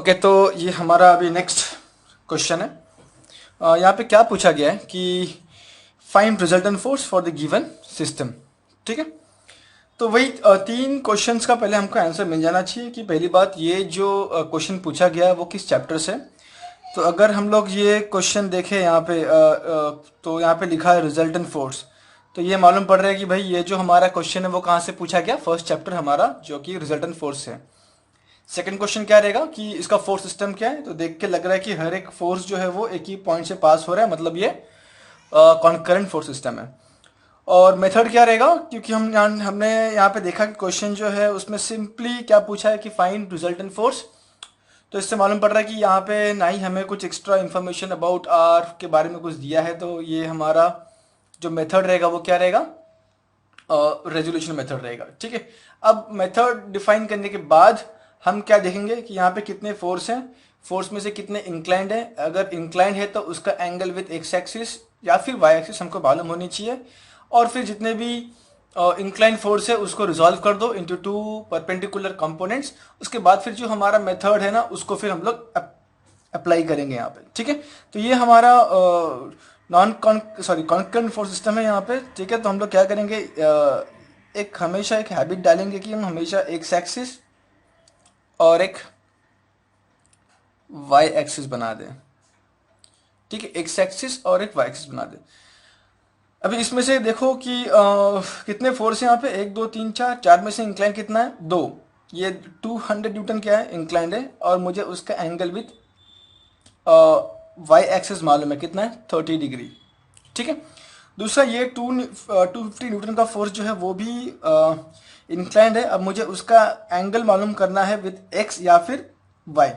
Okay, तो ये हमारा अभी नेक्स्ट क्वेश्चन है। यहाँ पे क्या पूछा गया है कि find resultant force for the given system. ठीक है, तो वही तीन क्वेश्चंस का पहले हमको आंसर मिल जाना चाहिए कि पहली बात ये जो क्वेश्चन पूछा गया है वो किस चैप्टर से है। तो अगर हम लोग ये क्वेश्चन देखें यहाँ पे तो यहाँ पे लिखा है रिजल्टेंट फोर्स। तो ये मालूम पड़ रहा है कि भाई ये जो हमारा क्वेश्चन है वो कहाँ से पूछा गया, फर्स्ट चैप्टर हमारा जो कि रिजल्टेंट फोर्स है। सेकंड क्वेश्चन क्या रहेगा कि इसका फोर्स सिस्टम क्या है। तो देख के लग रहा है कि हर एक फोर्स जो है वो एक ही पॉइंट से पास हो रहा है, मतलब ये कॉन्करेंट फोर्स सिस्टम है। और मेथड क्या रहेगा, क्योंकि हमने यहाँ पे देखा कि क्वेश्चन जो है उसमें सिंपली क्या पूछा है कि फाइंड रिजल्टेंट फोर्स। तो इससे मालूम पड़ रहा है कि यहाँ पे ना ही हमें कुछ एक्स्ट्रा इन्फॉर्मेशन अबाउट आर के बारे में कुछ दिया है। तो ये हमारा जो मेथड रहेगा वो क्या रहेगा, रेजोल्यूशन मेथड रहेगा। ठीक है, अब मेथड डिफाइन करने के बाद हम क्या देखेंगे कि यहाँ पे कितने फोर्स हैं, फोर्स में से कितने इंक्लाइंड है। अगर इंक्लाइंड है तो उसका एंगल विद एक्स एक्सिस या फिर वाई एक्सिस हमको मालूम होनी चाहिए। और फिर जितने भी इंक्लाइन फोर्स है उसको रिजॉल्व कर दो इनटू टू परपेंडिकुलर कंपोनेंट्स। उसके बाद फिर जो हमारा मेथड है ना उसको फिर हम लोग अप्लाई करेंगे यहाँ पे। ठीक है, तो ये हमारा नॉन कॉन्करेंट फोर्स सिस्टम है यहाँ पे। ठीक है, तो हम लोग क्या करेंगे, एक हमेशा एक हैबिट डालेंगे कि हम हमेशा एक्स एक्सिस और एक वाई एक्सिस बना दें। ठीक है, एक्स एक्सिस और एक वाई एक्सिस बना दें। अभी इसमें से देखो कि कितने फोर्स है यहाँ पे, एक दो तीन चार, चार में से इंक्लाइन कितना है, दो। ये 200 न्यूटन क्या है, इंक्लाइंड है। और मुझे उसका एंगल विथ वाई एक्सिस मालूम है कितना है, 30 डिग्री। ठीक है, दूसरा ये 250 न्यूटन का फोर्स जो है वो भी इंक्लाइंड है। अब मुझे उसका एंगल मालूम करना है विद एक्स या फिर वाई।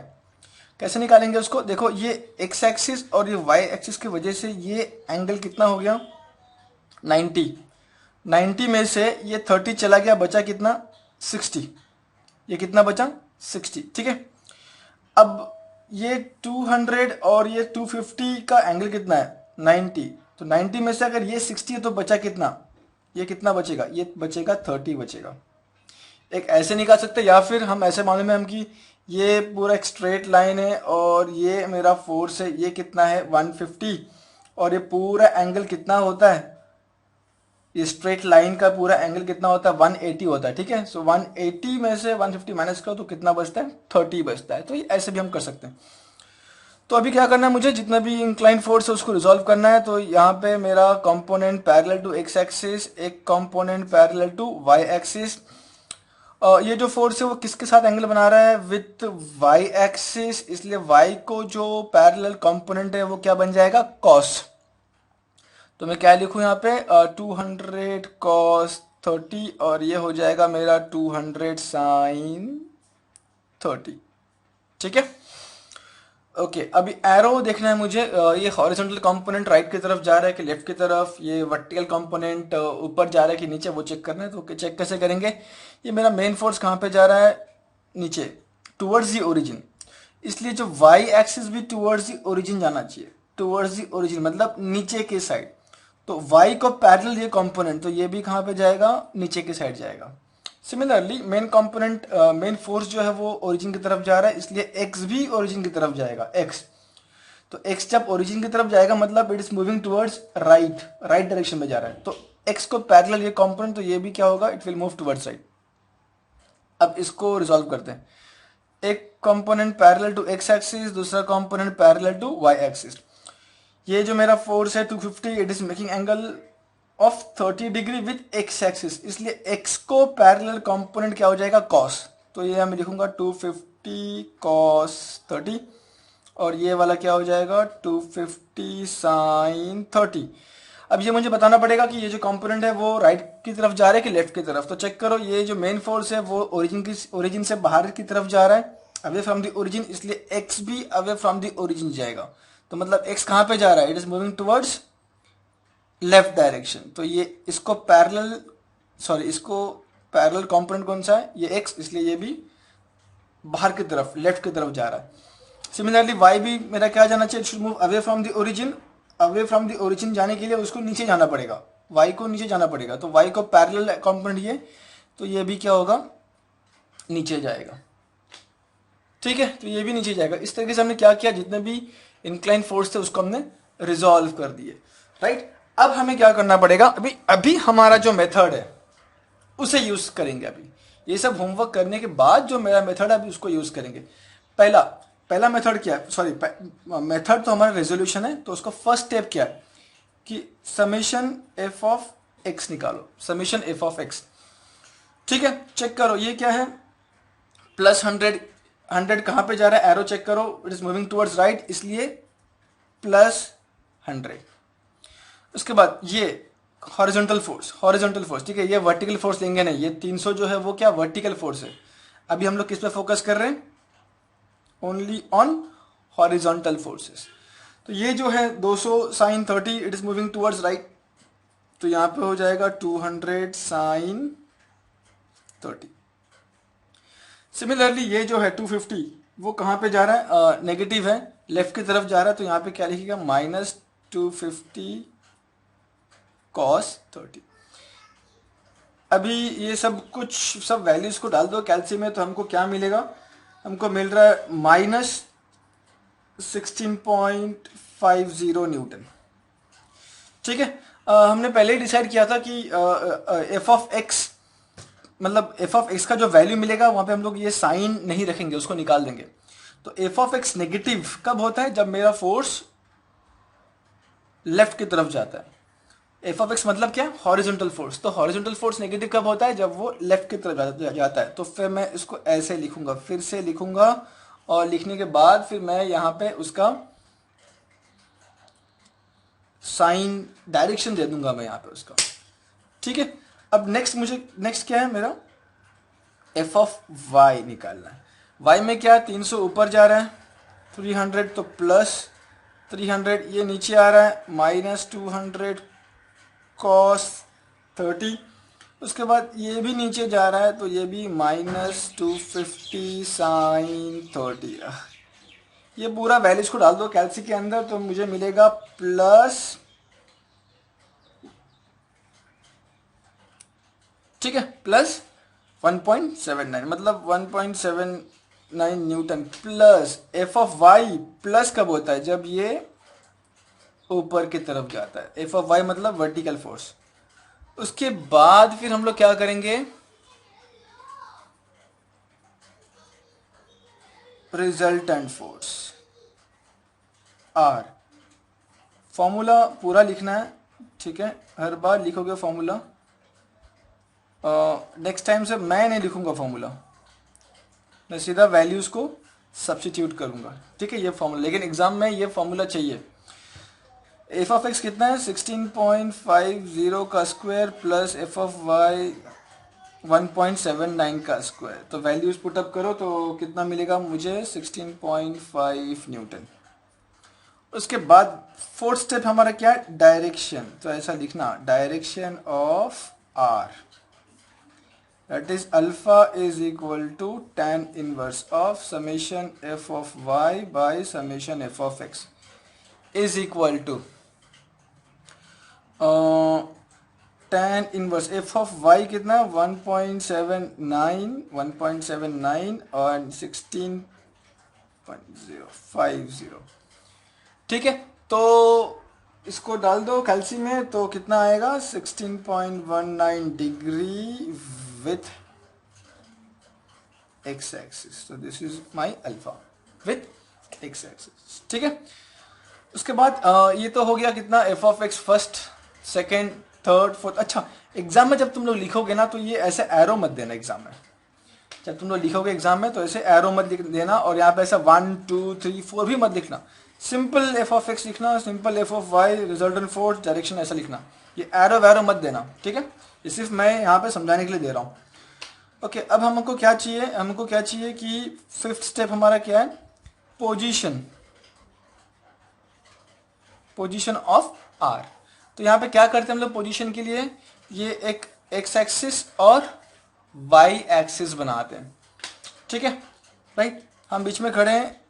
कैसे निकालेंगे उसको, देखो ये एक्स एक्सिस और ये वाई एक्सिस की वजह से ये एंगल कितना हो गया, 90। 90 में से ये 30 चला गया, बचा कितना, 60। ये कितना बचा, 60। ठीक है, अब ये 200 और ये 250 का एंगल कितना है, 90। तो 90 में से अगर ये 60 है तो बचा कितना, ये कितना बचेगा, ये बचेगा 30 बचेगा। एक ऐसे निकाल सकते हैं, या फिर हम ऐसे मालूम है हम कि ये पूरा एक स्ट्रेट लाइन है और ये मेरा फोर्स है, ये कितना है 150। और ये पूरा एंगल कितना होता है, ये स्ट्रेट लाइन का पूरा एंगल कितना होता है, 180 होता है। ठीक है, सो 180 में से 150 माइनस करो तो कितना बचता है, 30 बचता है। तो ये ऐसे भी हम कर सकते हैं। तो अभी क्या करना है, मुझे जितना भी इंक्लाइन फोर्स है उसको रिजॉल्व करना है। तो यहाँ पे मेरा component parallel to X axis, एक component parallel to Y axis. ये जो फोर्स है वो किसके साथ एंगल बना रहा है, विथ वाई एक्सिस, इसलिए वाई को जो पैरेलल कंपोनेंट है वो क्या बन जाएगा, कॉस। तो मैं क्या लिखूं यहाँ पे, 200 कॉस 30 और ये हो जाएगा मेरा 200 साइन 30। ठीक है, ओके, अभी एरो देखना है मुझे। ये हॉरिजॉन्टल कंपोनेंट राइट की तरफ जा रहा है कि लेफ्ट की तरफ, ये वर्टिकल कंपोनेंट ऊपर जा रहा है कि नीचे, वो चेक करना है। तो चेक कैसे करेंगे, ये मेरा मेन फोर्स कहाँ पे जा रहा है, नीचे, टूवर्ड्स दी ओरिजिन। इसलिए जो वाई एक्सिस भी टूवर्ड्स दी ओरिजिन जाना चाहिए, टूवर्ड्स दी ओरिजिन मतलब नीचे के साइड। तो वाई को पैरेलल ये कंपोनेंट, तो ये भी कहाँ पे जाएगा, नीचे की साइड जाएगा। Similarly main component, main force जो है वो ओरिजिन की तरफ जा रहा है, इसलिए एक्स भी ओरिजिन की तरफ जाएगा, एक्स। तो एक्स जब ओरिजिन की तरफ जाएगा मतलब it is moving towards right, right direction में जा रहा है। तो एक्स को पैरेलल ये कंपोनेंट, तो ये भी क्या होगा, it will move towards right. अब इसको रिजॉल्व करते हैं, एक component parallel to X axis, दूसरा component parallel to Y axis. ये जो मेरा फोर्स है 250, it is making angle of 30 degree with X axis, इसलिए एक्स को पैरेलल कंपोनेंट क्या हो जाएगा, कॉस। तो ये मैं लिखूंगा 250 कॉस 30 और ये वाला क्या हो जाएगा 250 साइन 30। अब ये मुझे बताना पड़ेगा कि ये जो कंपोनेंट है वो राइट की तरफ जा रहा है कि लेफ्ट की तरफ। तो चेक करो, ये जो मेन फोर्स है वो ओरिजिन से बाहर की तरफ जा रहा है, अवे फ्रॉम द ओरिजिन, इसलिए एक्स भी अवे फ्रॉम द ओरिजिन जाएगा। तो मतलब एक्स कहाँ पे जा रहा है, it is moving towards left direction. तो ये इसको इसको पैरेलल कंपोनेंट कौन सा है, ये एक्स, इसलिए ये भी बाहर की तरफ, लेफ्ट की तरफ जा रहा है। सिमिलरली वाई भी मेरा क्या जाना चाहिए, it should move away from the origin. Away from the origin जाने के लिए उसको नीचे जाना पड़ेगा, वाई को नीचे जाना पड़ेगा। तो वाई को पैरेलल कंपोनेंट ये, तो ये भी क्या होगा, नीचे जाएगा। ठीक है, तो ये भी नीचे जाएगा। इस तरीके से हमने क्या किया, जितने भी इंक्लाइन फोर्स थे उसको हमने रिजॉल्व कर दिए, राइट। अब हमें क्या करना पड़ेगा, अभी हमारा जो मेथड है उसे यूज करेंगे। अभी ये सब होमवर्क करने के बाद जो मेरा मेथड है अभी उसको यूज करेंगे। पहला मेथड क्या है, सॉरी मेथड तो हमारा रेजोल्यूशन है, तो उसका फर्स्ट स्टेप क्या है कि समेशन एफ ऑफ एक्स निकालो, समेशन एफ ऑफ एक्स। ठीक है, चेक करो ये क्या है, प्लस 100 कहाँ पे जा रहा है, एरो चेक करो, it is moving towards right, इसलिए प्लस 100। उसके बाद ये हॉरिजॉन्टल फोर्स, ठीक है, ये वर्टिकल फोर्स लेंगे नहीं, ये 300 जो है वो क्या वर्टिकल फोर्स है। अभी हम लोग किस पे फोकस कर रहे हैं, ओनली ऑन हॉरिजॉन्टल फोर्सेस। तो ये जो है 200 sine 30, it is moving towards right, तो यहां पे हो जाएगा 200 साइन 30। सिमिलरली ये जो है 250 वो कहाँ पे जा रहा है, नेगेटिव है, लेफ्ट की तरफ जा रहा है, तो यहाँ पे क्या लिखिएगा, -250 cos 30। अभी ये सब वैल्यूज को डाल दो कैल्सी में, तो हमको क्या मिलेगा, हमको मिल रहा है -16.50 न्यूटन। ठीक है, हमने पहले ही डिसाइड किया था कि एफ ऑफ एक्स मतलब एफ ऑफ एक्स का जो वैल्यू मिलेगा वहां पे हम लोग ये साइन नहीं रखेंगे, उसको निकाल देंगे। तो एफ ऑफ एक्स नेगेटिव कब होता है, जब मेरा फोर्स लेफ्ट की तरफ जाता है। एफ ऑफ एक्स मतलब क्या, हॉरिजॉन्टल फोर्स। तो हॉरिजॉन्टल फोर्स नेगेटिव कब होता है, जब वो लेफ्ट की तरफ जाता है। तो फिर मैं इसको ऐसे लिखूंगा, फिर से लिखूंगा, और लिखने के बाद फिर मैं यहाँ पे उसका साइन डायरेक्शन दे दूंगा मैं यहाँ पे उसका। ठीक है, अब नेक्स्ट क्या है मेरा, एफ ऑफ वाई निकालना है। वाई में क्या है, 300 ऊपर जा रहा है, 300 तो प्लस 300, ये नीचे आ रहा है -200 cos 30। उसके बाद ये भी नीचे जा रहा है, तो ये भी -250 साइन 30। ये पूरा वैल्यूज को डाल दो कैल्सी के अंदर, तो मुझे मिलेगा प्लस, ठीक है, प्लस 1.79 मतलब 1.79 newton, plus F of Y plus कब होता है, जब ये ऊपर की तरफ जाता है। एफ ऑफ वाई मतलब वर्टिकल फोर्स। उसके बाद फिर हम लोग क्या करेंगे, रिजल्टेंट फोर्स आर। फॉर्मूला पूरा लिखना है, ठीक है, हर बार लिखोगे फॉर्मूला। नेक्स्ट टाइम से मैं नहीं लिखूंगा फॉर्मूला, मैं सीधा वैल्यूज को सब्स्टिट्यूट करूंगा, ठीक है, ये फॉर्मूला। लेकिन एग्जाम में ये फॉर्मूला चाहिए। एफ ऑफ एक्स कितना है, 16.50 का square plus F of Y 1.79 का स्क्वायर। तो वैल्यूज पुटअप करो तो कितना मिलेगा मुझे, 16.5 न्यूटन। उसके बाद फोर्थ स्टेप हमारा क्या है, डायरेक्शन। तो ऐसा लिखना, direction of R, that is alpha is equal to tan inverse of summation f of y by summation f of x is equal to tan inverse f of y कितना, 1.79 और 16.050। ठीक है, तो इसको डाल दो कैल्सी में, तो कितना आएगा, 16.19 degree with x axis। so this is my alpha with x axis। ठीक है, उसके बाद ये तो हो गया कितना, f of x first, second, third, fourth. अच्छा, एग्जाम में जब तुम लोग लिखोगे ना, तो ये ऐसे एरो मत देना एग्जाम में। जब तुम लोग लिखोगे एग्जाम में तो ऐसे एरो मत देना, और यहाँ पे ऐसा 1 2 3 4 भी मत लिखना। सिंपल f of x लिखना, simple f of y, resultant force, direction ऐसा लिखना। ये एरो मत देना, ठीक है, ये सिर्फ मैं यहाँ पे समझाने के लिए दे रहा हूँ। ओके, अब हमको क्या चाहिए कि फिफ्थ स्टेप हमारा क्या है, पोजीशन ऑफ आर। तो यहाँ पे क्या करते हैं हम लोग पोजीशन के लिए, ये एक एक्स एक्सिस और वाई एक्सिस बनाते हैं, ठीक है, राइट। हम बीच में खड़े हैं,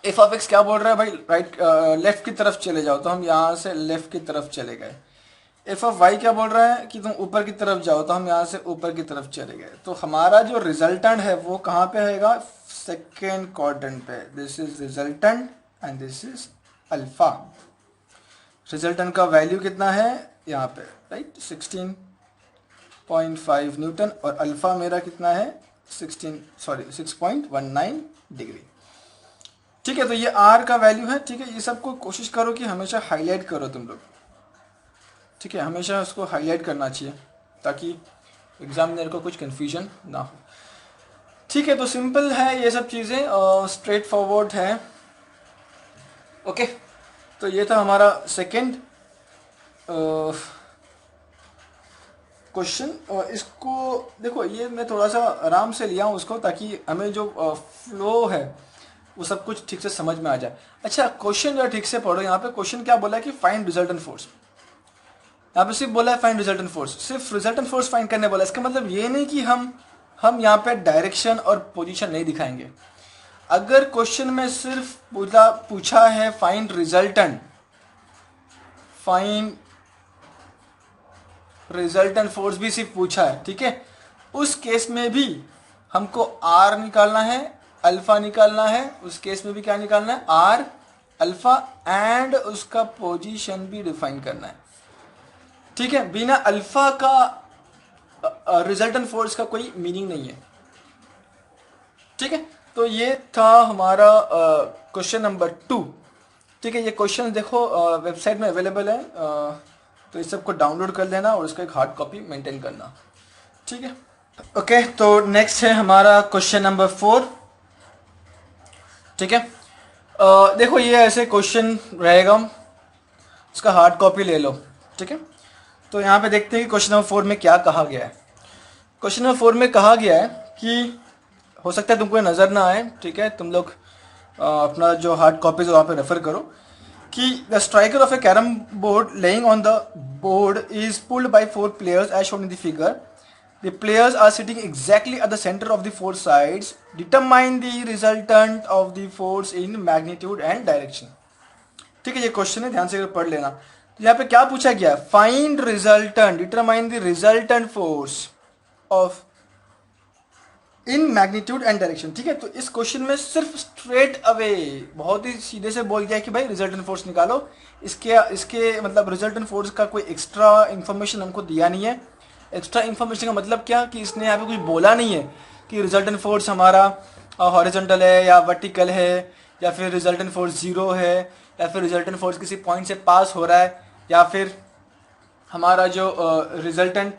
एफ ऑफ एक्स क्या बोल रहा है भाई, राइट लेफ्ट की तरफ चले जाओ, तो हम यहाँ से लेफ्ट की तरफ चले गए। एफ ऑफ वाई क्या बोल रहा है कि तुम ऊपर की तरफ जाओ, तो हम यहाँ से ऊपर की तरफ चले गए, तो हमारा जो रिजल्टेंट है वो कहाँ पे आएगा, सेकेंड क्वाड्रेंट पे। This is resultant and this is alpha. Resultant का वैल्यू कितना है यहाँ पे, राइट, 16.5 न्यूटन, और अल्फा मेरा कितना है 6.19 डिग्री। ठीक है, तो ये आर का वैल्यू है। ठीक है, ये सबको कोशिश करो कि हमेशा हाईलाइट करो तुम लोग। ठीक है, हमेशा उसको हाईलाइट करना चाहिए ताकि एग्जामिनर को कुछ कंफ्यूजन ना हो। ठीक है, तो सिंपल है ये सब चीज़ें, स्ट्रेट फॉरवर्ड है। ओके, तो ये था हमारा सेकंड क्वेश्चन। इसको देखो, ये मैं थोड़ा सा आराम से लिया हूँ उसको, ताकि हमें जो फ्लो है वो सब कुछ ठीक से समझ में आ जाए। अच्छा, क्वेश्चन जो ठीक से पढ़ो। यहाँ पे क्वेश्चन क्या बोला है कि फाइंड रिजल्टेंट फोर्स। यहाँ पे सिर्फ बोला है फाइंड रिजल्टेंट फोर्स, सिर्फ रिजल्टेंट फोर्स फाइंड करने बोला। इसका मतलब ये नहीं कि हम यहाँ पे डायरेक्शन और पोजीशन नहीं दिखाएंगे। अगर क्वेश्चन में सिर्फ पूछा है फाइंड रिजल्टेंट फोर्स भी सिर्फ पूछा है, ठीक है, उस केस में भी हमको आर निकालना है, अल्फा निकालना है। उस केस में भी क्या निकालना है, आर, अल्फा, एंड उसका पोजीशन भी डिफाइन करना है। ठीक है, बिना अल्फा का रिजल्टेंट फोर्स का कोई मीनिंग नहीं है। ठीक है, तो ये था हमारा क्वेश्चन नंबर 2। ठीक है, ये क्वेश्चन देखो वेबसाइट में अवेलेबल है, तो इस सब को डाउनलोड कर लेना और उसका एक हार्ड कॉपी मेंटेन करना। ठीक है, ओके, तो नेक्स्ट है हमारा क्वेश्चन नंबर 4। ठीक है, देखो ये ऐसे क्वेश्चन रहेगा, उसका हार्ड कॉपी ले लो। ठीक है, तो यहाँ पे देखते हैं कि क्वेश्चन नंबर 4 में क्या कहा गया है। क्वेश्चन नंबर 4 में कहा गया है कि हो सकता है तुमको नज़र ना आए, ठीक है, तुम लोग अपना जो हार्ड कॉपीज वहाँ पे रेफर करो, कि the striker of a carrom board lying on the board is pulled by 4 players as shown in the figure. The players are sitting exactly at the center of the 4 sides. Determine the resultant of the force in magnitude and direction. ठीक है, ये question है, ध्यान से पढ़ लेना। तो यहाँ पे क्या पूछा गया, find resultant, determine the resultant force of in magnitude and direction. ठीक है, तो इस क्वेश्चन में सिर्फ स्ट्रेट अवे बहुत ही सीधे से बोल दिया कि भाई रिजल्टेंट फोर्स निकालो। इसके मतलब रिजल्टेंट फोर्स का कोई एक्स्ट्रा इंफॉर्मेशन हमको दिया नहीं है। एक्स्ट्रा इन्फॉर्मेशन का मतलब क्या, कि इसने यहाँ पे कुछ बोला नहीं है कि रिजल्टेंट फोर्स हमारा हॉरिजॉन्टल है या वर्टिकल है, या फिर रिजल्टेंट फोर्स 0 है, या फिर रिजल्टेंट फोर्स किसी पॉइंट से पास हो रहा है, या फिर हमारा जो रिजल्टेंट,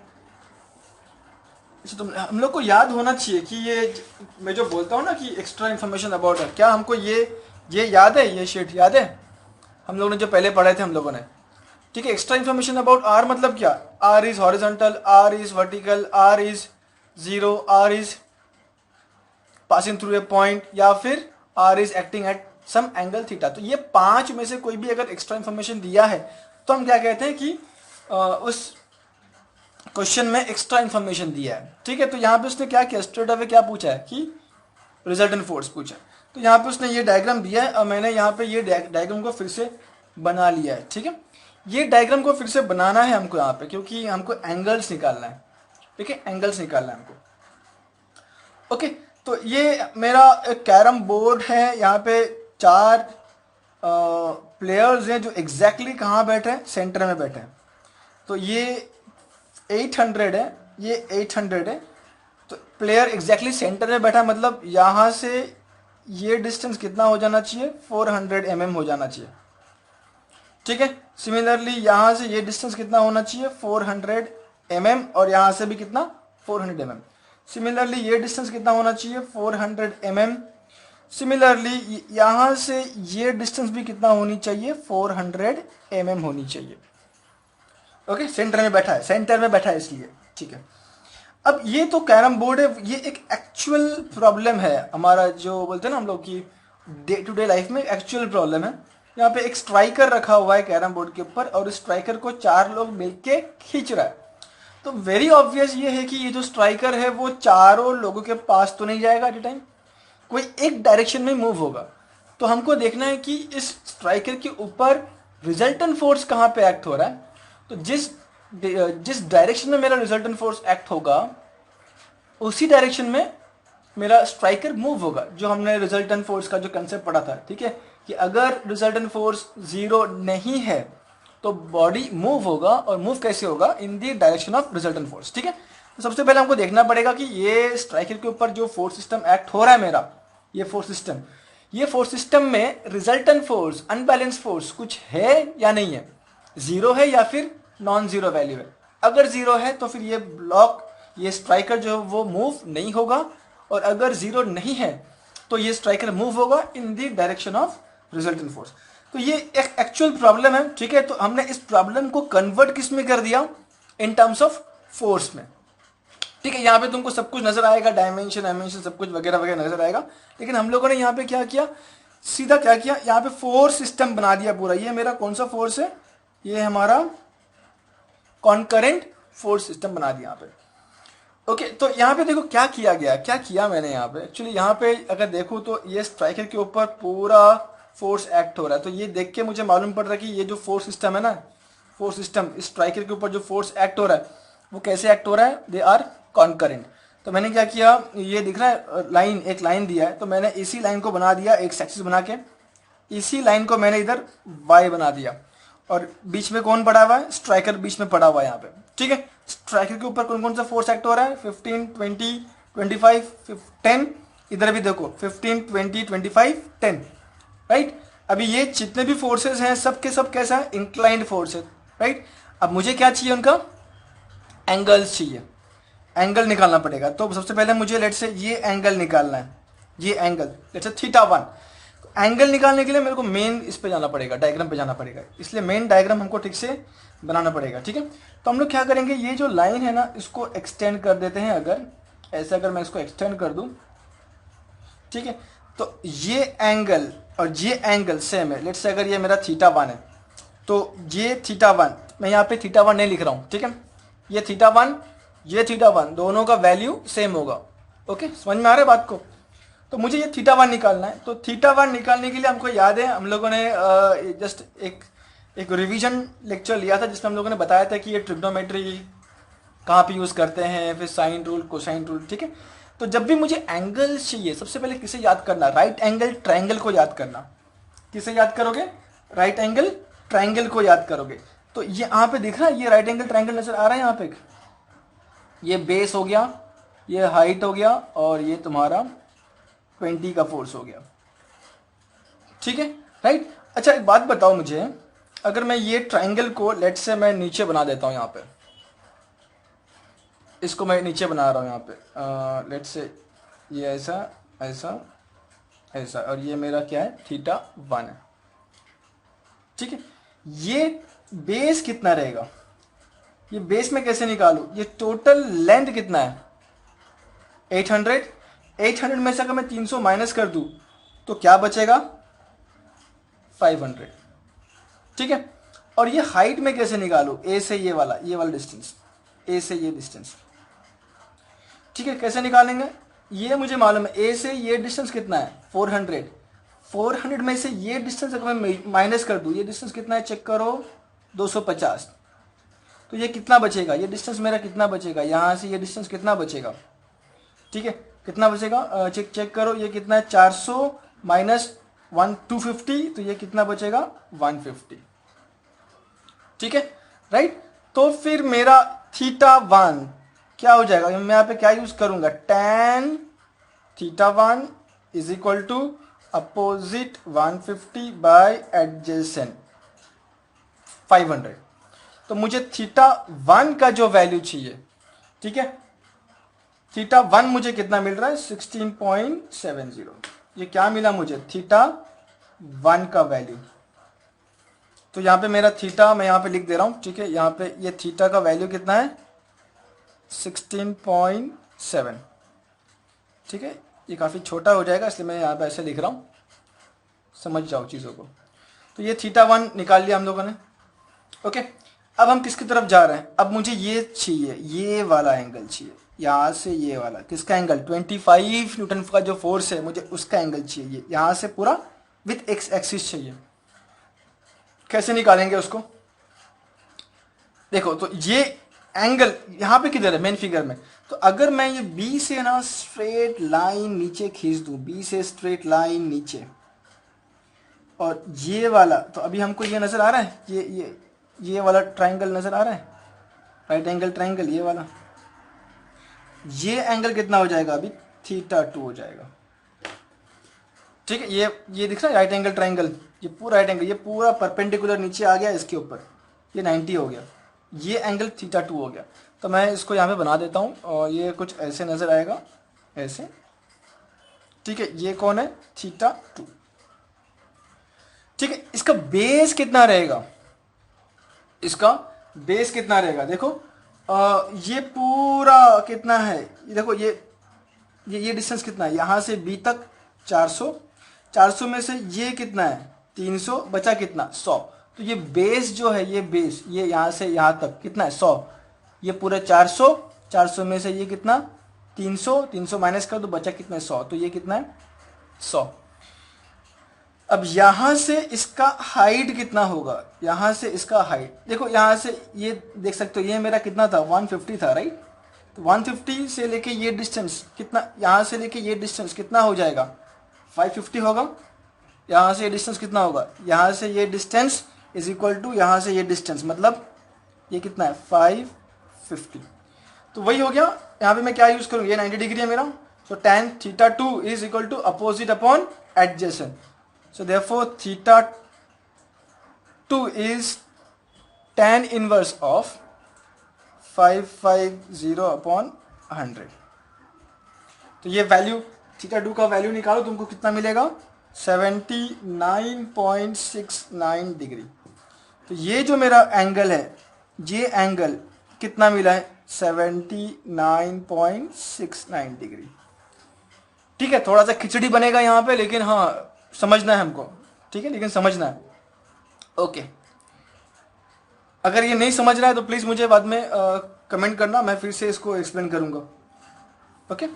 तो हम लोग को याद होना चाहिए कि ये मैं जो बोलता हूँ ना कि एक्स्ट्रा इन्फॉर्मेशन अबाउट है, क्या हमको ये याद है, ये शीट याद है हम लोगों ने जो पहले पढ़े थे हम लोगों ने। ठीक है, एक्स्ट्रा इन्फॉर्मेशन अबाउट आर मतलब क्या, R is horizontal, R is vertical, R is 0, R is passing through a point, या फिर R is acting at some angle theta. तो ये 5 में से कोई भी अगर एक्स्ट्रा इन्फॉर्मेशन दिया है तो हम क्या कहते हैं कि उस क्वेश्चन में एक्स्ट्रा इन्फॉर्मेशन दिया है। ठीक है, तो यहाँ पे उसने क्या किया, स्ट्रेट अवे क्या पूछा है कि रिजल्टेंट फोर्स पूछा। तो यहाँ पे उसने ये डायग्राम दिया है और मैंने यहाँ पे ये डायग्राम को फिर से बना लिया है। ठीक है, ये डायग्राम को फिर से बनाना है हमको यहाँ पे, क्योंकि हमको एंगल्स निकालना है। ठीक है, एंगल्स निकालना है हमको। ओके, तो ये मेरा एक कैरम बोर्ड है, यहाँ पे 4 प्लेयर्स हैं जो एग्जैक्टली कहाँ बैठे हैं, सेंटर में बैठे हैं। तो ये 800 है, ये 800 है, तो प्लेयर एग्जैक्टली सेंटर में बैठा है, मतलब यहाँ से ये डिस्टेंस कितना हो जाना चाहिए, 400 mm हो जाना चाहिए। ठीक है, सिमिलरली यहाँ से ये डिस्टेंस कितना होना चाहिए, 400 mm, और यहाँ से भी कितना, 400 mm। सिमिलरली ये डिस्टेंस कितना होना चाहिए, 400 mm। सिमिलरली यहाँ से ये डिस्टेंस भी कितना होनी चाहिए, 400 mm होनी चाहिए। ओके, सेंटर में बैठा है, सेंटर में बैठा है इसलिए। ठीक है, अब ये तो कैरम बोर्ड है, ये एक एक्चुअल प्रॉब्लम है हमारा, जो बोलते हैं ना हम लोग की डे टू डे लाइफ में एक्चुअल प्रॉब्लम है। यहाँ पे एक स्ट्राइकर रखा हुआ है कैरम बोर्ड के ऊपर, और स्ट्राइकर को 4 लोग मिलके खींच रहा है। तो वेरी ऑब्वियस ये है कि ये जो स्ट्राइकर है वो चारों लोगों के पास तो नहीं जाएगा एट ए टाइम, कोई एक डायरेक्शन में मूव होगा। तो हमको देखना है कि इस स्ट्राइकर के ऊपर रिजल्टेंट फोर्स कहाँ पे एक्ट हो रहा है। तो जिस जिस डायरेक्शन में मेरा रिजल्टेंट फोर्स एक्ट होगा उसी डायरेक्शन में मेरा स्ट्राइकर मूव होगा, जो हमने रिजल्टेंट फोर्स का जो कंसेप्ट पढ़ा था, ठीक है, कि अगर रिजल्टेंट फोर्स जीरो नहीं है तो बॉडी मूव होगा, और मूव कैसे होगा, in the direction of resultant force, ठीक है। तो सबसे पहले हमको देखना पड़ेगा कि ये स्ट्राइकर के ऊपर जो फोर्स सिस्टम एक्ट हो रहा है मेरा, ये फोर्स सिस्टम में रिजल्टेंट फोर्स, अनबैलेंस फोर्स कुछ है या नहीं है, जीरो है या फिर नॉन जीरो वैल्यू है। अगर जीरो है तो फिर ये ब्लॉक, ये स्ट्राइकर जो है वो मूव नहीं होगा, और अगर जीरो नहीं है तो ये स्ट्राइकर मूव होगा in the direction of resultant force. तो ये एक एक्चुअल प्रॉब्लम है, ठीक है। तो हमने इस प्रॉब्लम को कन्वर्ट किस में कर दिया, इन टर्म्स ऑफ फोर्स में, ठीक है। यहाँ पे तुमको सब कुछ नजर आएगा, डायमेंशन सब कुछ वगैरह वगैरह नजर आएगा, लेकिन हम लोगों ने यहाँ पे क्या किया, सीधा क्या किया, यहाँ पे फोर्स सिस्टम बना दिया पूरा। ये मेरा कौन सा फोर्स है, ये हमारा कॉन्करेंट फोर्स सिस्टम बना दिया यहाँ पे। ओके, तो यहाँ पे देखो क्या किया गया, क्या किया मैंने यहाँ पे। एक्चुअली यहाँ पे अगर देखो तो ये स्ट्राइकर के ऊपर पूरा फोर्स एक्ट हो रहा है, तो ये देख के मुझे मालूम पड़ रहा है कि ये जो फोर्स सिस्टम है ना, फोर्स सिस्टम स्ट्राइकर के ऊपर जो फोर्स एक्ट हो रहा है वो कैसे एक्ट हो रहा है, दे आर कॉन्करेंट। तो मैंने क्या किया, ये दिख रहा है लाइन, एक लाइन दिया है, तो मैंने इसी लाइन को बना दिया एक एक्सिस बना के, इसी लाइन को मैंने इधर वाई बना दिया, और बीच में कौन पड़ा हुआ है, स्ट्राइकर बीच में पड़ा हुआ है यहाँ पे, ठीक है। स्ट्राइकर के ऊपर कौन कौन सा फोर्स एक्ट हो रहा है, 15, 20, 25, 10, इधर भी देखो 15, 20, 25, 10, राइट। अभी ये जितने भी फोर्सेस हैं सब के सब कैसा है, इंक्लाइंड फोर्स है, राइट। अब मुझे क्या चाहिए, उनका एंगल्स चाहिए, एंगल निकालना पड़ेगा। तो सबसे पहले मुझे लेट से ये एंगल निकालना है, ये एंगल लेट से θ1। एंगल निकालने के लिए मेरे को मेन इस पे जाना पड़ेगा, डायग्राम पे जाना पड़ेगा, इसलिए मेन डायग्राम हमको ठीक से बनाना पड़ेगा, ठीक है। तो हम लोग क्या करेंगे, ये जो लाइन है ना इसको एक्सटेंड कर देते हैं। अगर ऐसे अगर मैं इसको एक्सटेंड कर दूं, ठीक है, तो ये एंगल और ये एंगल सेम है। लेट से अगर ये मेरा θ1 है तो ये θ1, मैं यहाँ पे θ1 नहीं लिख रहा हूँ, ठीक है। ये θ1, ये θ1 दोनों का वैल्यू सेम होगा। ओके, समझ में आ रहा है बात को। तो मुझे ये θ1 निकालना है, तो θ1 निकालने के लिए हमको याद है हम लोगों ने जस्ट एक रिवीजन लेक्चर लिया था जिसमें हम लोगों ने बताया था कि ये ट्रिग्नोमेट्री कहाँ पे यूज़ करते हैं, फिर साइन रूल, कोसाइन रूल, ठीक है। तो जब भी मुझे एंगल चाहिए सबसे पहले किसे याद करना, राइट एंगल ट्रायंगल को याद करना। किसे याद करोगे, राइट एंगल ट्रायंगल को याद करोगे। तो ये यहाँ पे दिख रहा है, ये राइट एंगल ट्रायंगल नजर आ रहा है यहाँ पे, ये बेस हो गया, ये हाइट हो गया, और ये तुम्हारा 20 का फोर्स हो गया, ठीक है, राइट। अच्छा एक बात बताओ मुझे, अगर मैं ये ट्रायंगल को लेट से मैं नीचे बना देता हूँ, यहाँ पे इसको मैं नीचे बना रहा हूँ यहाँ पे, लेट से ये ऐसा ऐसा ऐसा, और ये मेरा क्या है, θ1 है, ठीक है। ये बेस कितना रहेगा, ये बेस में कैसे निकालूं, ये टोटल लेंथ कितना है, 800 में से अगर मैं 300 माइनस कर दूं तो क्या बचेगा, 500, ठीक है। और ये हाइट में कैसे निकालूं, ए से ये वाला डिस्टेंस, ए से ये डिस्टेंस, ठीक है। कैसे निकालेंगे, ये मुझे मालूम है, ए से ये डिस्टेंस कितना है, 400 में से ये डिस्टेंस अगर मैं माइनस कर दूं, ये डिस्टेंस कितना है चेक करो, 250, तो ये कितना बचेगा, ये डिस्टेंस मेरा कितना बचेगा, यहाँ से ये डिस्टेंस कितना बचेगा, ठीक है, कितना बचेगा, चेक करो, ये कितना है, 400 माइनस 250, तो ये कितना बचेगा, 150, ठीक है, राइट। तो फिर मेरा θ1 क्या हो जाएगा, मैं यहाँ पे क्या यूज करूंगा, tan θ1 is equal to opposite 150 by adjacent 500। तो मुझे θ1 का जो वैल्यू चाहिए, ठीक है, θ1 मुझे कितना मिल रहा है, 16.70। ये क्या मिला मुझे, θ1 का वैल्यू। तो यहाँ पे मेरा थीटा मैं यहाँ पे लिख दे रहा हूँ, ठीक है। यहाँ पे ये थीटा का वैल्यू कितना है, 16.7, ठीक है। ये काफ़ी छोटा हो जाएगा इसलिए मैं यहाँ पे ऐसे लिख रहा हूँ, समझ जाओ चीज़ों को। तो ये θ1 निकाल लिया हम लोगों ने, ओके। अब हम किसकी तरफ जा रहे हैं, अब मुझे ये चाहिए, ये वाला एंगल चाहिए, यहाँ से ये वाला, किसका एंगल, 25 न्यूटन का जो फोर्स है मुझे उसका एंगल चाहिए, यहाँ से पूरा विथ एक्स एक्सिस चाहिए। कैसे निकालेंगे उसको, देखो तो ये एंगल यहाँ पे किधर है मेन फिगर में, तो अगर मैं ये बी से ना स्ट्रेट लाइन नीचे खींच दूं, बी से स्ट्रेट लाइन नीचे, और ये वाला, तो अभी हमको ये नजर आ रहा है, ये वाला ट्राइंगल नजर आ रहा है, राइट एंगल ट्राइंगल, ये वाला, ये एंगल कितना हो जाएगा अभी, θ2 हो जाएगा। ठीक है, ये दिख रहा है राइट एंगल ट्राइंगल, ये पूरा राइट एंगल, ये पूरा परपेंडिकुलर नीचे आ गया इसके ऊपर, ये 90 हो गया, ये एंगल θ2 हो गया। तो मैं इसको यहाँ पे बना देता हूँ और ये कुछ ऐसे नजर आएगा, ऐसे। ठीक है, ये कौन है, θ2। ठीक है, इसका बेस कितना रहेगा, इसका बेस कितना रहेगा, देखो ये पूरा कितना है, देखो ये डिस्टेंस कितना है, यहाँ से बी तक 400, 400 में से ये कितना है 300, बचा कितना 100, तो ये बेस जो है, ये बेस, ये यहाँ से यहाँ तक कितना है 100, ये पूरे 400, 400 में से ये कितना 300, 300 माइनस कर दो, बचा कितना है 100, तो ये कितना है 100। अब यहाँ से इसका हाइट कितना होगा, यहाँ से इसका हाइट देखो, यहाँ से ये देख सकते हो, ये मेरा कितना था 150 था, राइट। तो 150 से लेके ये डिस्टेंस कितना, यहाँ से लेके ये डिस्टेंस कितना हो जाएगा 550 होगा। यहाँ से ये डिस्टेंस कितना होगा, यहाँ से ये डिस्टेंस इज इक्वल टू यहाँ से ये डिस्टेंस, मतलब ये कितना है 550। तो वही हो गया, यहाँ पे मैं क्या यूज करूँ, ये 90 डिग्री है मेरा, so tan θ2 is equal to opposite upon adjacent, so therefore θ2 is tan inverse of 550 upon 100। तो ये वैल्यू θ2 का वैल्यू निकालो, तुमको कितना मिलेगा 79.69 डिग्री। तो ये जो मेरा एंगल है, ये एंगल कितना मिला है 79.69 डिग्री। ठीक है, थोड़ा सा खिचड़ी बनेगा यहाँ पे, लेकिन हाँ समझना है हमको, ठीक है, लेकिन समझना है। ओके, अगर ये नहीं समझ रहा है तो प्लीज मुझे बाद में कमेंट करना, मैं फिर से इसको एक्सप्लेन करूंगा। ओके,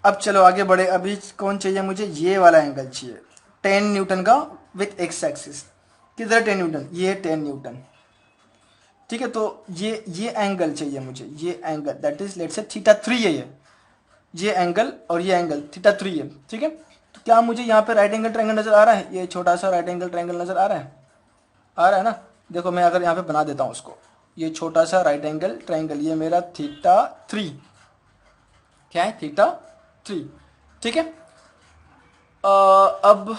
अब चलो आगे बढ़े। अभी कौन चाहिए मुझे, ये वाला एंगल चाहिए 10 न्यूटन का विथ एक्स एक्सिस। किधर 10 न्यूटन, ये 10 न्यूटन। ठीक है, तो ये एंगल चाहिए मुझे, ये angle that is let's say θ3 है, ये एंगल और ये एंगल θ3 है। ठीक है, तो क्या मुझे यहाँ पे राइट एंगल ट्रायंगल नजर आ रहा है, ये छोटा सा राइट एंगल ट्रायंगल नजर आ रहा है, आ रहा है ना। देखो मैं अगर यहाँ पे बना देता हूँ उसको, ये छोटा सा राइट एंगल ट्रायंगल, ये मेरा θ3, क्या है θ3। ठीक है, अब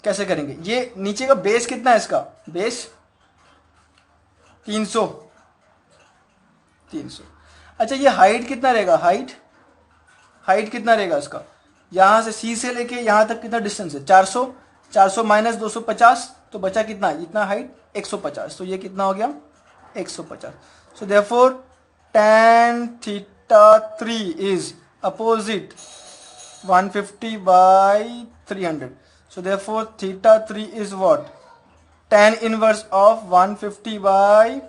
कैसे करेंगे, ये नीचे का बेस कितना है, इसका बेस 300। अच्छा, ये हाइट कितना रहेगा, हाइट कितना रहेगा इसका, यहां से सी से लेके यहां तक कितना डिस्टेंस है 400, 400 माइनस 250, तो बचा कितना, इतना हाइट 150, तो ये कितना हो गया 150। So therefore tan θ3 is opposite 150 by 300, so therefore θ3 is what, tan inverse of 150 by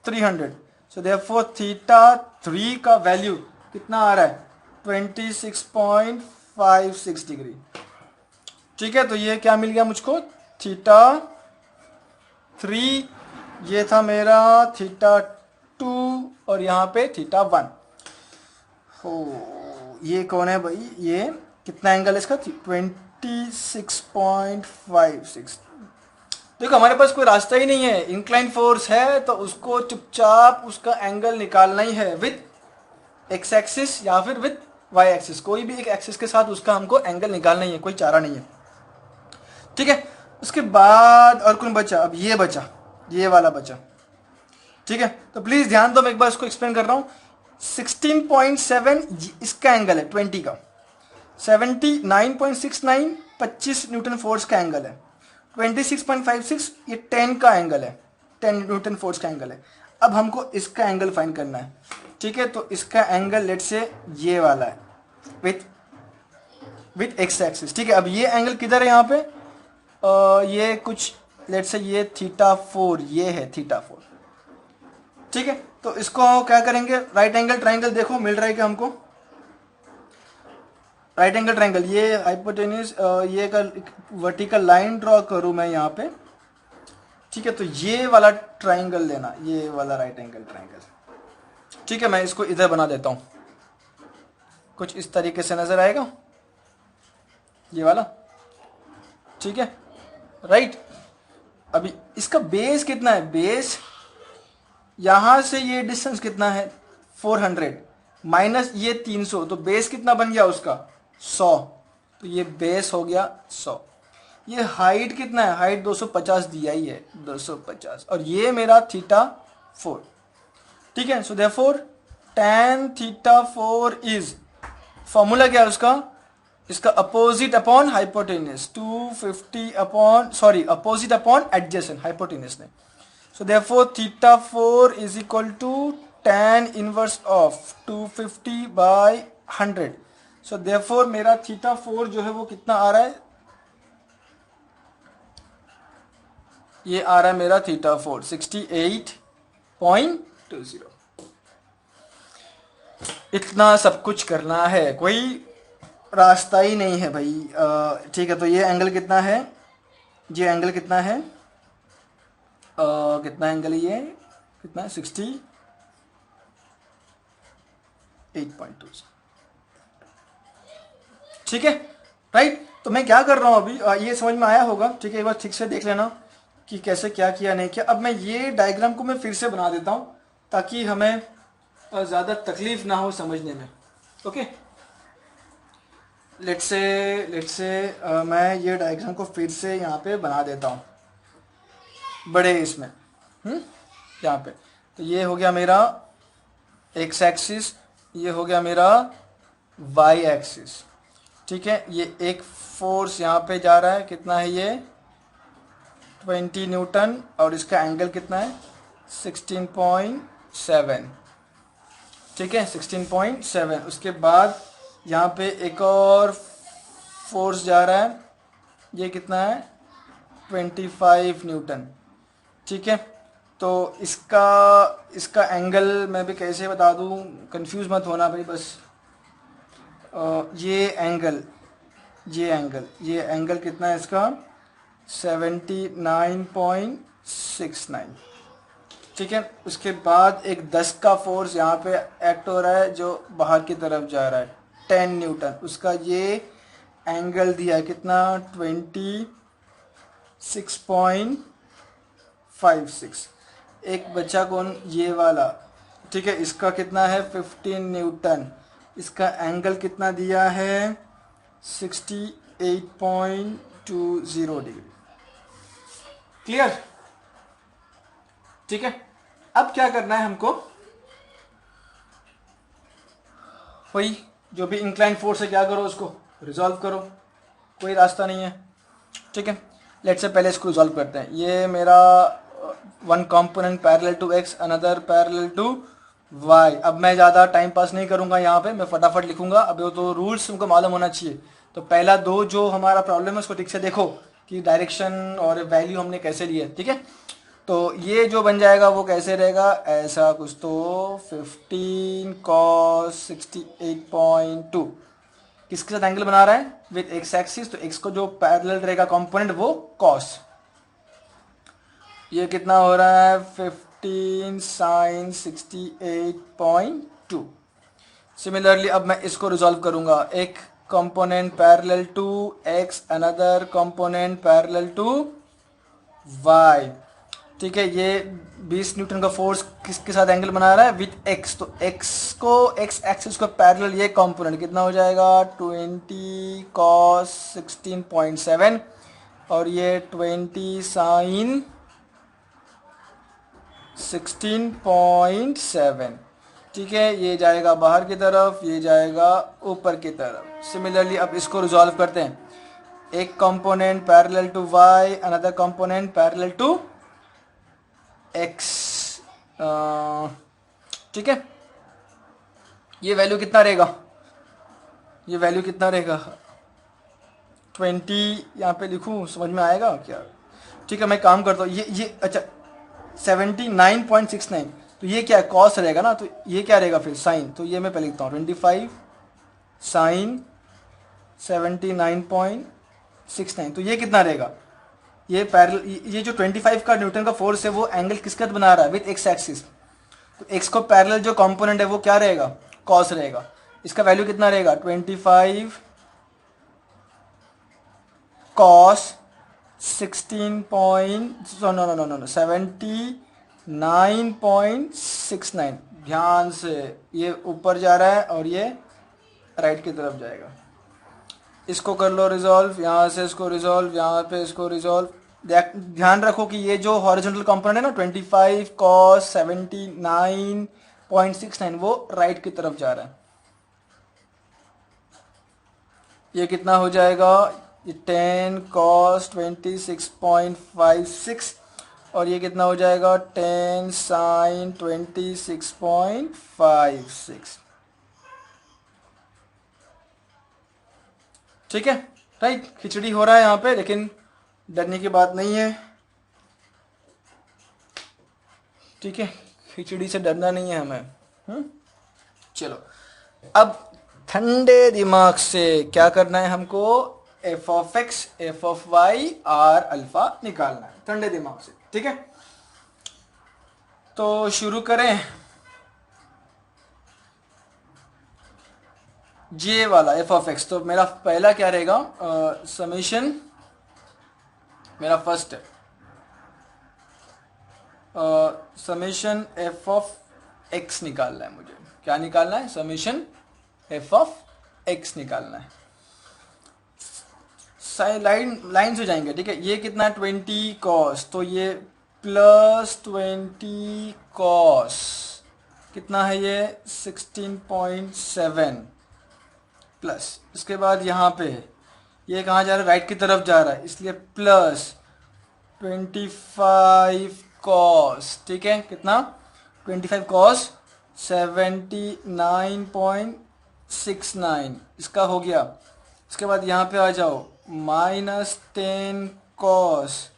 300, so therefore θ3 का वैल्यू कितना आ रहा है 26.56 डिग्री। ठीक है, तो ये क्या मिल गया मुझको θ3, ये था मेरा θ2 और यहाँ पे θ1 हो। ये कौन है भाई, ये कितना एंगल है इसका 26.56। देखो हमारे पास कोई रास्ता ही नहीं है, इंक्लाइन फोर्स है तो उसको चुपचाप उसका एंगल निकालना ही है विथ एक्स एक्सिस या फिर विथ वाई एक्सिस, कोई भी एक एक्सिस के साथ उसका हमको एंगल निकालना ही है, कोई चारा नहीं है। ठीक है, उसके बाद और कौन बचा, अब ये बचा, ये वाला बचा। ठीक है, तो प्लीज ध्यान दो, मैं एक बार इसको एक्सप्लेन कर रहा हूं। 16.7 इसका एंगल है 20 का, 79.69 25 न्यूटन फोर्स का एंगल है, 26.56 ये 10 का एंगल है, 10 न्यूटन फोर्स का एंगल है। अब हमको इसका एंगल फाइंड करना है। ठीक है, तो इसका एंगल लेट से ये वाला है विथ एक्स एक्सिस। ठीक है, अब ये एंगल किधर है यहाँ पे, ये कुछ लेट से ये θ4, ये है θ4। ठीक है, तो इसको क्या करेंगे, राइट एंगल ट्रायंगल देखो मिल रहा है क्या हमको, राइट एंगल ट्रायंगल, ये हाइपोटेन्यूज, ये का वर्टिकल लाइन ड्रॉ करूं मैं यहाँ पे, ठीक है, तो ये वाला ट्राइंगल लेना, ये वाला राइट एंगल ट्राइंगल। ठीक है, मैं इसको इधर बना देता हूँ, कुछ इस तरीके से नजर आएगा ये वाला। ठीक है, राइट। अभी इसका बेस कितना है, बेस यहां से ये डिस्टेंस कितना है 400 माइनस ये 300, तो बेस कितना बन गया उसका 100, तो ये बेस हो गया 100। ये हाइट कितना है, हाइट 250 दिया ही है 250, और ये मेरा थीटा 4। ठीक है, so therefore tan theta 4 is, formula क्या है उसका, इसका opposite upon hypotenuse 250 upon, sorry opposite upon adjacent, hypotenuse ने। So therefore theta 4 is equal to tan inverse of 250 by 100। So therefore मेरा थीटा 4 जो है वो कितना आ रहा है, ये आ रहा है मेरा थीटा 4 68.20। इतना सब कुछ करना है, कोई रास्ता ही नहीं है भाई। ठीक है, तो ये एंगल कितना है, ये एंगल कितना है, कितना एंगल है ये, कितना है 68.20। ठीक है, राइट। तो मैं क्या कर रहा हूं अभी, ये समझ में आया होगा। ठीक है, एक बार ठीक से देख लेना कि कैसे क्या किया नहीं किया। अब मैं ये डायग्राम को मैं फिर से बना देता हूं ताकि हमें ज़्यादा तकलीफ ना हो समझने में। ओके, लेट्स से मैं ये डायग्राम को फिर से यहाँ पे बना देता हूँ बड़े इसमें, यहाँ पे। तो ये हो गया मेरा एक्स एक्सिस, ये हो गया मेरा वाई एक्सिस। ठीक है, ये एक फोर्स यहाँ पे जा रहा है, कितना है ये 20 न्यूटन, और इसका एंगल कितना है 16.7। ठीक है, 16.7। उसके बाद यहाँ पे एक और फोर्स जा रहा है, ये कितना है 25 न्यूटन। ठीक है, तो इसका एंगल मैं भी कैसे बता दूँ, कंफ्यूज मत होना भाई बस। ये एंगल कितना है इसका 79.69। ठीक है, उसके बाद एक 10 का फोर्स यहाँ पे एक्ट हो रहा है जो बाहर की तरफ जा रहा है 10 न्यूटन, उसका ये एंगल दिया है कितना 26.56। एक बच्चा कौन, ये वाला। ठीक है, इसका कितना है 15 न्यूटन, इसका एंगल कितना दिया है 68.20 डिग्री। क्लियर। ठीक है, अब क्या करना है हमको, वही जो भी इंक्लाइन फोर्स है क्या करो उसको रिजॉल्व करो, कोई रास्ता नहीं है। ठीक है, लेट्स से पहले इसको रिजॉल्व करते हैं। ये मेरा one component parallel to X, another parallel to Y. अब मैं ज़्यादा टाइम पास नहीं करूंगा, यहाँ पे मैं फटाफट लिखूंगा। अब वो तो रूल्स तुमको मालूम होना चाहिए। तो पहला दो जो हमारा प्रॉब्लम है उसको ठीक से देखो कि डायरेक्शन और वैल्यू हमने कैसे लिए। ठीक है, तो ये जो बन जाएगा वो कैसे रहेगा, ऐसा कुछ, तो 15 cos 68.2 किसके साथ एंगल बना रहा है विद एक्स एक्सिस, तो एक्स को जो पैरेलल रहेगा कंपोनेंट वो cos। ये कितना हो रहा है 15 sin 68.2। सिमिलरली अब मैं इसको रिजॉल्व करूंगा, एक component parallel to X, another component parallel to Y. ठीक है, ये 20 न्यूटन का फोर्स किसके साथ एंगल बना रहा है विथ एक्स, तो एक्स को एक्स एक्सिस को पैरेलल ये कंपोनेंट कितना हो जाएगा 20 cos 16.7 और ये 20 sin 16.7। ठीक है, ये जाएगा बाहर की तरफ, ये जाएगा ऊपर की तरफ। सिमिलरली अब इसको रिजॉल्व करते हैं, एक component parallel to Y, another component parallel to X. ठीक है, ये वैल्यू कितना रहेगा, ये वैल्यू कितना रहेगा 20, यहाँ पे लिखूँ समझ में आएगा क्या। ठीक है, मैं काम करता हूँ, ये अच्छा 79.69, तो ये क्या है कॉस रहेगा ना, तो ये क्या रहेगा फिर साइन, तो ये मैं पहले लिखता हूँ 25 साइन 79.69, तो ये कितना रहेगा, ये पैरेलल, ये जो 25 का न्यूटन का फोर्स है वो एंगल किसके साथ बना रहा है, विथ एक्स एक्सिस। तो एक्स को पैरेलल जो कंपोनेंट है वो क्या रहेगा, कॉस रहेगा। इसका वैल्यू कितना रहेगा, 25 कॉस 79.69। ध्यान से, ये ऊपर जा रहा है और ये राइट की तरफ जाएगा। इसको कर लो रिजॉल्व, यहाँ से इसको रिजॉल्व, यहाँ पे इसको रिजॉल्व। ध्यान रखो कि ये जो हॉरिजॉन्टल कंपोनेंट है ना 25 cos 79.69 वो राइट की तरफ जा रहा है। ये कितना हो जाएगा, ये 10 cos 26.56 और ये कितना हो जाएगा 10 sin 26.56। ठीक है, राइट। खिचड़ी हो रहा है यहाँ पे, लेकिन डरने की बात नहीं है। ठीक है, खिचड़ी से डरना नहीं है हमें। चलो, अब ठंडे दिमाग से क्या करना है हमको, F of X F of Y R alpha निकालना है ठंडे दिमाग से। ठीक है, तो शुरू करें। जे वाला एफ ऑफ एक्स, तो मेरा पहला क्या रहेगा, समेशन, मेरा फर्स्ट है समेशन एफ ऑफ एक्स निकालना है मुझे। क्या निकालना है, समेशन एफ ऑफ एक्स निकालना है। लाइन हो जाएंगे। ठीक है, ये कितना 20 कॉस, तो ये प्लस 20 कॉस कितना है, ये 16.7 प्लस, इसके बाद यहाँ पे ये कहाँ जा रहा है, राइट की तरफ जा रहा है, इसलिए प्लस 25 कॉस। ठीक है, कितना 25 कॉस 79.69 इसका हो गया। इसके बाद यहाँ पे आ जाओ, -10 कॉस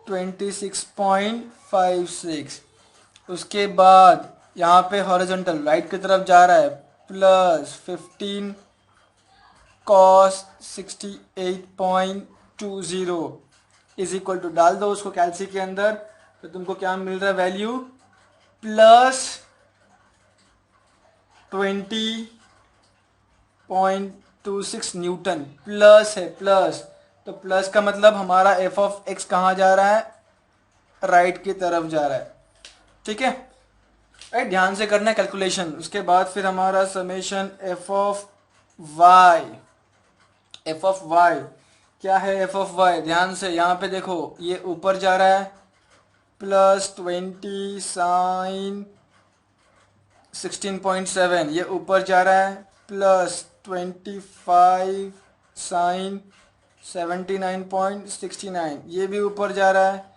26.56। उसके बाद यहाँ पे हॉरिजॉन्टल राइट की तरफ जा रहा है, plus 15 cos 68.20 is equal to, डाल दो उसको कैलसी के अंदर, तो तुमको क्या मिल रहा है वैल्यू, प्लस 20.26 न्यूटन। प्लस है, प्लस, तो प्लस का मतलब हमारा एफ ऑफ एक्स कहाँ जा रहा है, राइट की तरफ जा रहा है। ठीक है, राइट, ध्यान से करना है कैलकुलेशन। उसके बाद फिर हमारा summation F of Y, F of Y क्या है, एफ ऑफ वाई ध्यान से यहाँ पे देखो, ये ऊपर जा रहा है, प्लस 20 साइन 16.7, ये ऊपर जा रहा है, प्लस 25 साइन 79.69, ये भी ऊपर जा रहा है,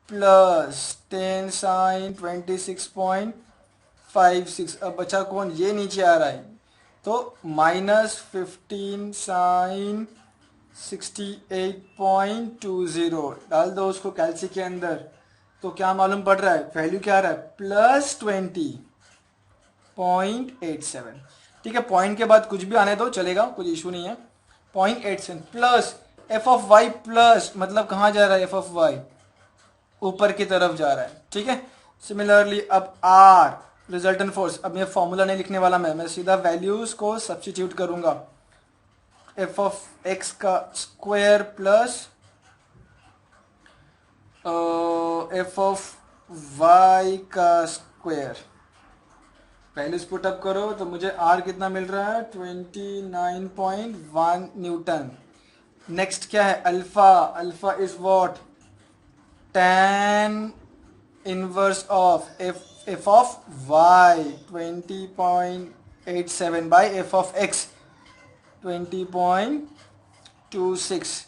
प्लस 10 साइन 26.56। अब बचा कौन, ये नीचे आ रहा है, तो -15 साइन 68.20 डाल दो उसको कैलसी के अंदर, तो क्या मालूम पड़ रहा है, वैल्यू क्या आ रहा है, प्लस 20.87। ठीक है, पॉइंट के बाद कुछ भी आने दो चलेगा, कुछ इशू नहीं है। 0.87 plus F of Y, plus मतलब कहाँ जा रहा है, एफ ऑफ वाई ऊपर की तरफ जा रहा है। ठीक है, सिमिलरली अब आर रिजल्टेंट फोर्स, अब ये फॉर्मूला नहीं लिखने वाला मैं सीधा वैल्यूज को सब्स्टिट्यूट करूंगा। एफ ऑफ एक्स का square plus F of Y का स्क्वायर, वैल्यूज पुट अप करो तो मुझे आर कितना मिल रहा है, 29.1 न्यूटन। नेक्स्ट क्या है, alpha, alpha is what, tan inverse of F of Y 20.87 by F of X 20.26,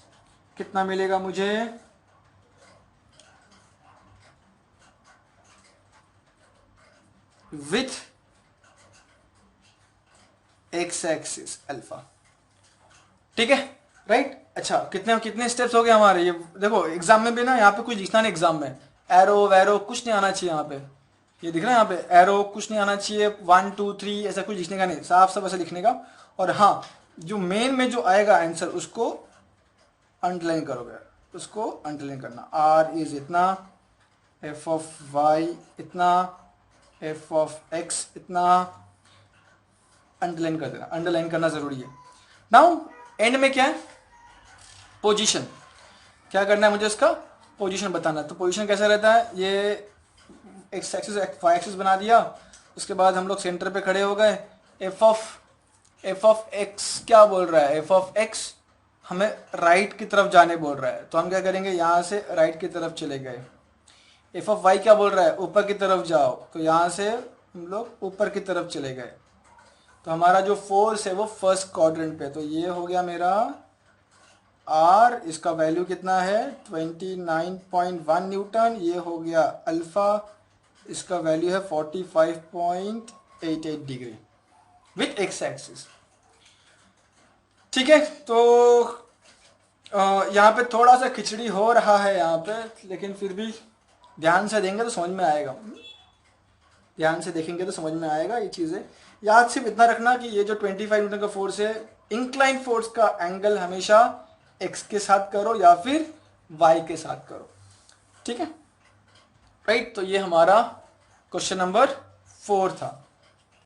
कितना मिलेगा मुझे, विथ एक्स एक्सिस अल्फा। ठीक है, राइट। अच्छा, कितने कितने स्टेप्स हो गए हमारे, ये देखो एग्जाम में भी ना, यहाँ पे कुछ लिखना नहीं, एग्जाम में एरो वैरो कुछ नहीं आना चाहिए। यहाँ पे ये दिख रहा है, यहाँ पे एरो कुछ नहीं आना चाहिए, 1 2 3 ऐसा कुछ लिखने का नहीं, साफ साफ ऐसा लिखने का। और हाँ, जो मेन में जो आएगा आंसर उसको अंडरलाइन करोगे, उसको अंडरलाइन करना। आर इज इतना, एफ ऑफ वाई इतना, एफ ऑफ एक्स इतना, अंडरलाइन कर देना। अंडरलाइन करना जरूरी है। नाउ एंड में क्या है, पोजीशन। क्या करना है मुझे, उसका पोजीशन बताना है। तो पोजीशन कैसा रहता है, ये एक्स एक्सिस वाई एक्सिस बना दिया, उसके बाद हम लोग सेंटर पे खड़े हो गए। एफ ऑफ एक्स क्या बोल रहा है, एफ ऑफ एक्स हमें राइट की तरफ जाने बोल रहा है, तो हम क्या करेंगे, यहाँ से राइट की तरफ चले गए। एफ ऑफ वाई क्या बोल रहा है, ऊपर की तरफ जाओ, तो यहाँ से हम लोग ऊपर की तरफ चले गए। तो हमारा जो फोर्स है वो फर्स्ट क्वाड्रेंट पे, तो ये हो गया मेरा आर, इसका वैल्यू कितना है 29.1 न्यूटन। ये हो गया अल्फा, इसका वैल्यू है 45.88 डिग्री विथ एक्स एक्सिस। ठीक है, तो यहाँ पे थोड़ा सा खिचड़ी हो रहा है यहाँ पे, लेकिन फिर भी ध्यान से देंगे तो समझ में आएगा, ध्यान से देखेंगे तो समझ में आएगा ये चीज़ें। याद सिर्फ इतना रखना कि ये जो 25 न्यूटन का फोर्स है, इंक्लाइन फोर्स का एंगल हमेशा एक्स के साथ करो या फिर वाई के साथ करो। ठीक है, राइट। तो ये हमारा क्वेश्चन नंबर 4 था।